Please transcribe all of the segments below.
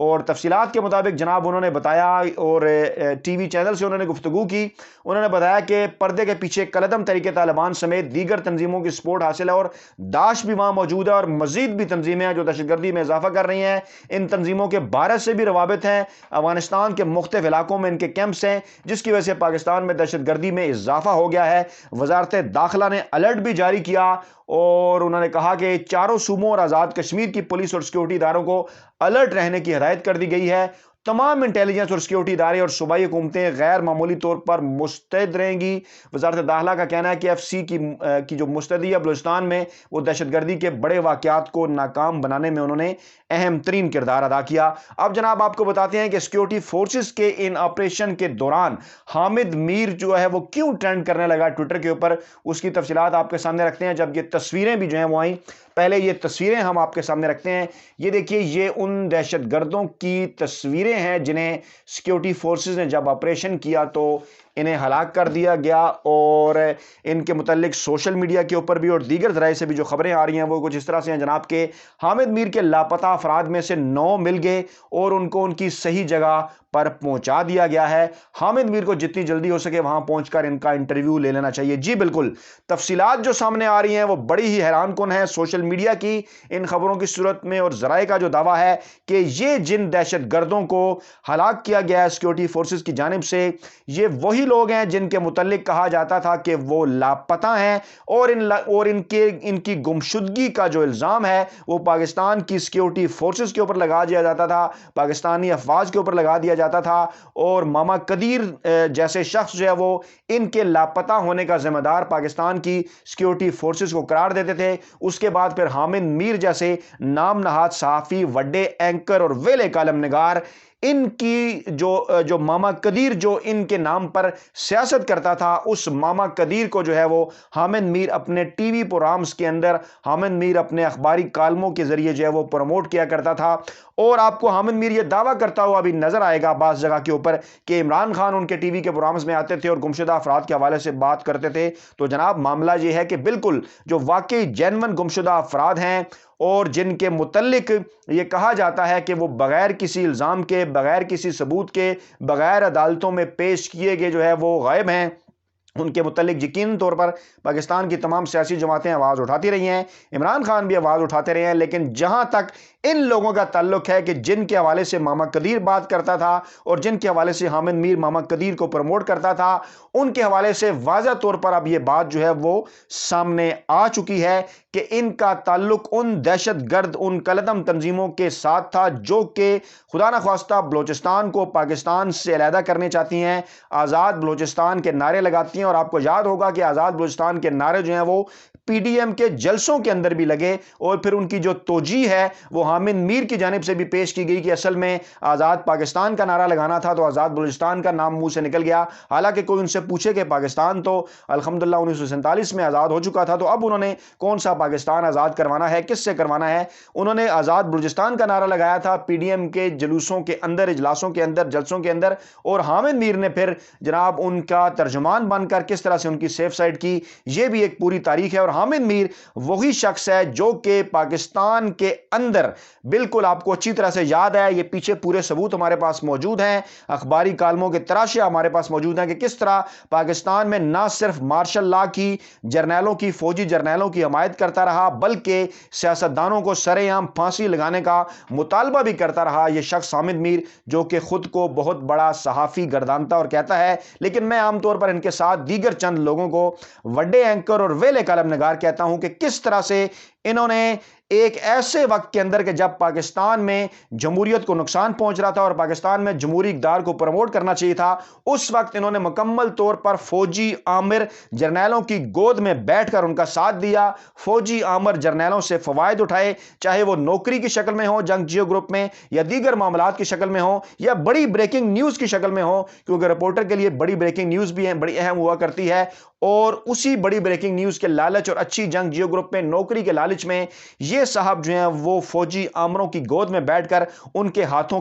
اور تفصیلات کے مطابق جناب انہوں نے بتایا اور ٹی وی چینل سے انہوں نے گفتگو کی، انہوں نے بتایا کہ پردے کے پیچھے کالعدم تحریک طالبان سمیت دیگر تنظیموں کی سپورٹ حاصل ہے اور داعش بھی وہاں موجود ہے اور مزید بھی تنظیمیں ہیں جو دہشت گردی میں اضافہ کر رہی ہیں۔ ان تنظیموں کے بھارت سے بھی روابط ہیں، افغانستان کے مختلف علاقوں میں ان کے کیمپس ہیں، جس کی وجہ سے پاکستان میں دہشت گردی میں اضافہ ہو گیا ہے۔ وزارت داخلہ نے الرٹ بھی جاری کیا اور انہوں نے کہا کہ چاروں صوبوں اور آزاد کشمیر کی پولیس اور سیکورٹی اداروں کو الرٹ رہنے کی ہدایت کر دی گئی ہے۔ تمام انٹیلیجنس اور سیکورٹی ادارے اور صوبائی حکومتیں غیر معمولی طور پر مستعد رہیں گی۔ وزارت داخلہ کا کہنا ہے کہ ایف سی کی جو مستعدی ہے بلوچستان میں، وہ دہشت گردی کے بڑے واقعات کو ناکام بنانے میں انہوں نے اہم ترین کردار ادا کیا۔ اب جناب آپ کو بتاتے ہیں کہ سیکورٹی فورسز کے ان آپریشن کے دوران حامد میر جو ہے وہ کیوں ٹرینڈ کرنے لگا ٹویٹر کے اوپر، اس کی تفصیلات آپ کے سامنے رکھتے ہیں جب یہ تصویریں بھی جو ہیں وہ آئیں۔ پہلے یہ تصویریں ہم آپ کے سامنے رکھتے ہیں، یہ دیکھیے یہ ان دہشت گردوں کی تصویریں ہیں جنہیں سیکورٹی فورسز نے جب آپریشن کیا تو انہیں ہلاک کر دیا گیا، اور ان کے متعلق سوشل میڈیا کے اوپر بھی اور دیگر ذرائع سے بھی جو خبریں آ رہی ہیں وہ کچھ اس طرح سے ہیں جناب کہ حامد میر کے لاپتہ افراد میں سے 9 مل گئے اور ان کو ان کی صحیح جگہ پر پہنچا دیا گیا ہے۔ حامد میر کو جتنی جلدی ہو سکے وہاں پہنچ کر ان کا انٹرویو لے لینا چاہیے۔ جی بالکل، تفصیلات جو سامنے آ رہی ہیں وہ بڑی ہی حیران کن ہیں۔ سوشل میڈیا کی ان خبروں کی صورت میں اور ذرائع کا جو دعویٰ ہے کہ یہ جن دہشت گردوں کو ہلاک کیا گیا ہے سیکورٹی فورسز کی جانب سے، یہ وہی لوگ ہیں جن کے متعلق کہا جاتا تھا کہ وہ لاپتہ ہیں، اور ان کی گمشدگی کا جو الزام ہے وہ پاکستان کی سیکورٹی فورسز کے اوپر لگا دیا جاتا تھا، پاکستانی افواج کے اوپر لگا دیا جاتا تھا، اور ماما قدیر جیسے شخص جو ہے وہ ان کے لاپتہ ہونے کا ذمہ دار پاکستان کی سیکورٹی فورسز کو قرار دیتے تھے۔ اس کے بعد پھر حامد میر جیسے نام نہاد صحافی، وڈے اینکر اور ویلے کالم نگار، ان کی جو ماما قدیر جو ان کے نام پر سیاست کرتا تھا، اس ماما قدیر کو جو ہے وہ حامد میر اپنے ٹی وی پروگرامز کے اندر، حامد میر اپنے اخباری کالموں کے ذریعے جو ہے وہ پروموٹ کیا کرتا تھا۔ اور آپ کو حامد میر یہ دعویٰ کرتا ہوا بھی نظر آئے گا بعض جگہ کے اوپر کہ عمران خان ان کے ٹی وی کے پروگرامز میں آتے تھے اور گمشدہ افراد کے حوالے سے بات کرتے تھے۔ تو جناب معاملہ یہ ہے کہ بالکل جو واقعی جینون گمشدہ افراد ہیں اور جن کے متعلق یہ کہا جاتا ہے کہ وہ بغیر کسی الزام کے، بغیر کسی ثبوت کے، بغیر عدالتوں میں پیش کیے گئے جو ہے وہ غائب ہیں، ان کے متعلق یقینی طور پر پاکستان کی تمام سیاسی جماعتیں آواز اٹھاتی رہی ہیں، عمران خان بھی آواز اٹھاتے رہے ہیں، لیکن جہاں تک ان لوگوں کا تعلق ہے کہ جن کے حوالے سے ماما قدیر بات کرتا تھا اور جن کے حوالے سے حامد میر ماما قدیر کو پروموٹ کرتا تھا، ان کے حوالے سے واضح طور پر اب یہ بات جو ہے وہ سامنے آ چکی ہے کہ ان کا تعلق ان دہشت گرد، ان کالعدم تنظیموں کے ساتھ تھا جو کہ خدا نخواستہ بلوچستان کو پاکستان سے علیحدہ کرنے چاہتی ہیں، آزاد بلوچستان کے نعرے لگاتی ہیں۔ اور آپ کو یاد ہوگا کہ آزاد بلوچستان کے نعرے جو ہیں وہ پی ڈی ایم کے جلسوں کے اندر بھی لگے، اور پھر ان کی جو توجیہ ہے وہ حامد میر کی جانب سے بھی پیش کی گئی کہ اصل میں آزاد پاکستان کا نعرہ لگانا تھا تو آزاد بلوچستان کا نام منہ سے نکل گیا، حالانکہ کوئی ان سے پوچھے کہ پاکستان تو الحمدللہ 1947 میں آزاد ہو چکا تھا، تو اب انہوں نے کون سا پاکستان آزاد کروانا ہے، کس سے کروانا ہے؟ انہوں نے آزاد بلوچستان کا نعرہ لگایا تھا پی ڈی ایم کے جلوسوں کے اندر، اجلاسوں کے اندر، جلسوں کے اندر، اور حامد میر نے پھر جناب ان کا ترجمان بن کر کس طرح سے ان کی سیف سائڈ کی، یہ بھی ایک پوری تاریخ ہے۔ اور حامد میر وہی شخص ہے جو کہ پاکستان کے اندر، بالکل آپ کو اچھی طرح سے یاد ہے، یہ پیچھے پورے ثبوت ہمارے پاس موجود ہیں، اخباری کالموں کے تراشے ہمارے پاس موجود ہیں کہ کس طرح پاکستان میں نہ صرف مارشل لا کی، جرنیلوں کی، فوجی جرنیلوں کی حمایت کرتا رہا، بلکہ سیاستدانوں کو سر عام پھانسی لگانے کا مطالبہ بھی کرتا رہا یہ شخص حامد میر، جو کہ خود کو بہت بڑا صحافی گردانتا اور کہتا ہے، لیکن میں عام طور پر ان کے ساتھ دیگر چند لوگوں کو وڈے اینکر اور ویلے کالم نگار کہتا ہوں کہ کس طرح سے انہوں نے ایک ایسے وقت کے اندر کہ جب پاکستان میں جمہوریت کو نقصان پہنچ رہا تھا اور پاکستان میں جمہوری اقدار کو پروموٹ کرنا چاہیے تھا، اس وقت انہوں نے مکمل طور پر فوجی آمر جرنیلوں کی گود میں بیٹھ کر ان کا ساتھ دیا، فوجی آمر جرنیلوں سے فوائد اٹھائے، چاہے وہ نوکری کی شکل میں ہو جنگ جیو گروپ میں، یا دیگر معاملات کی شکل میں ہو، یا بڑی بریکنگ نیوز کی شکل میں ہو، کیونکہ رپورٹر کے لیے بڑی بریکنگ نیوز بھی ہے، بڑی اہم ہوا کرتی ہے، اور اسی بڑی بریکنگ نیوز کے لالچ اور اچھی جنگ جیو گروپ میں نوکری کے لالچ میں یہ صاحب جو ہیں وہ فوجی آمروں کی گود میں بیٹھ کر ان کے ہاتھوں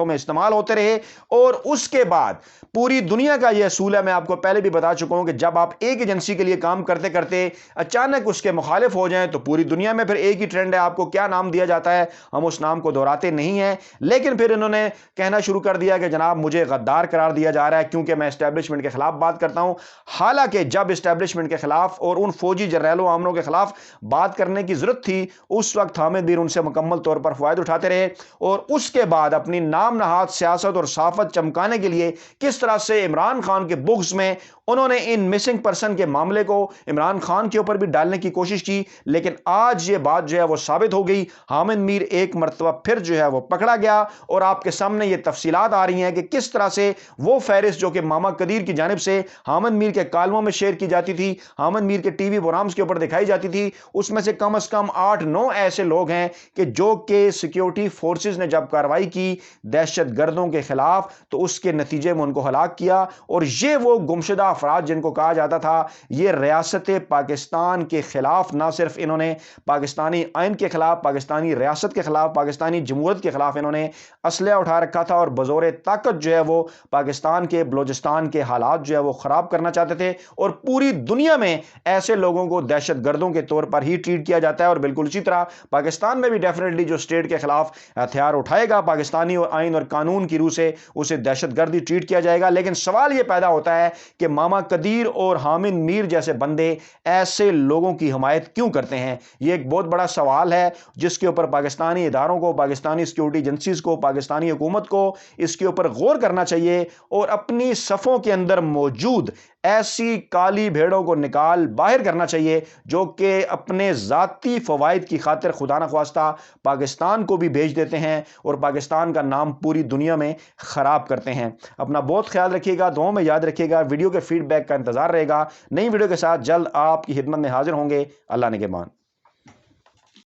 میں استعمال ہوتے رہے، اور اس کے بعد پوری دنیا کا یہ اصول ہے، میں آپ کو پہلے بھی بتا چکا ہوں کہ جب آپ ایک ایجنسی کے لیے کام کرتے کرتے اچانک اس کے مخالف ہو جائیں تو پوری دنیا میں پھر ایک ہی ٹرینڈ ہے، آپ کو کیا نام دیا جاتا ہے ہم اس نام کو دہراتے نہیں ہیں، لیکن پھر انہوں نے کہنا شروع کر دیا کہ جناب مجھے غدار قرار دیا جا رہا ہے کیونکہ میں اسٹیبلشمنٹ کے خلاف بات کرتا ہوں۔ حالانکہ جب اسٹیبلشمنٹ کے خلاف اور ان فوجی جرنیلوں عامروں کے خلاف بات کرنے کی ضرورت تھی، اس وقت حامد میر ان سے مکمل طور پر فوائد اٹھاتے رہے، اور اس کے بعد اپنی نام نہاد سیاست اور صحافت چمکانے کے لیے کس طرح سے عمران خان کے بغض میں انہوں نے ان مسنگ پرسن کے معاملے کو عمران خان کے اوپر بھی ڈالنے کی کوشش کی، لیکن آج یہ بات جو ہے وہ ثابت ہو گئی، حامد میر ایک مرتبہ پھر جو ہے وہ پکڑا گیا، اور آپ کے سامنے یہ تفصیلات آ رہی ہیں کہ کس طرح سے وہ فہرست جو کہ ماما قدیر کی جانب سے حامد میر کے کالموں میں شیئر کی جاتی تھی، حامد میر کے ٹی وی پروگرامز کے اوپر دکھائی جاتی تھی، اس میں سے کم از کم 8-9 ایسے لوگ ہیں کہ جو کہ سیکیورٹی فورسز نے جب کارروائی کی دہشت گردوں کے خلاف تو اس کے نتیجے میں ان کو ہلاک کیا، اور یہ وہ گمشدہ افراد جن کو کہا جاتا تھا یہ ریاست پاکستان کے خلاف، نہ صرف انہوں نے پاکستانی آئین کے خلاف، پاکستانی ریاست کے خلاف، پاکستانی جمہوریت کے خلاف انہوں نے اسلحہ اٹھا رکھا تھا، اور بزور طاقت جو ہے وہ پاکستان کے بلوچستان کے حالات جو ہے وہ خراب کرنا چاہتے تھے، اور پوری دنیا میں ایسے لوگوں کو دہشت گردوں کے طور پر ہی ٹریٹ کیا جاتا ہے، اور بالکل اسی طرح پاکستان میں بھی ڈیفینیٹلی جو اسٹیٹ کے خلاف ہتھیار اٹھائے گا پاکستانی اور آئین اور قانون کی روح سے اسے دہشت گردی ٹریٹ کیا جائے گا۔ لیکن سوال یہ پیدا ہوتا ہے کہ ماما قدیر اور حامد میر جیسے بندے ایسے لوگوں کی حمایت کیوں کرتے ہیں؟ یہ ایک بہت بڑا سوال ہے جس کے اوپر پاکستانی اداروں کو، پاکستانی سیکیورٹی ایجنسیز کو، پاکستانی حکومت کو اس کے اوپر غور کرنا چاہیے، اور اپنی صفوں کے اندر موجود ایسی کالی بھیڑوں کو نکال باہر کرنا چاہیے جو کہ اپنے ذاتی فوائد کی خاطر خدا نخواستہ پاکستان کو بھی بھیج دیتے ہیں اور پاکستان کا نام پوری دنیا میں خراب کرتے ہیں۔ اپنا بہت خیال رکھیے گا، دعاؤں میں یاد رکھیے گا، ویڈیو کے فیڈ بیک کا انتظار رہے گا، نئی ویڈیو کے ساتھ جلد آپ کی خدمت میں حاضر ہوں گے۔ اللہ نگہبان۔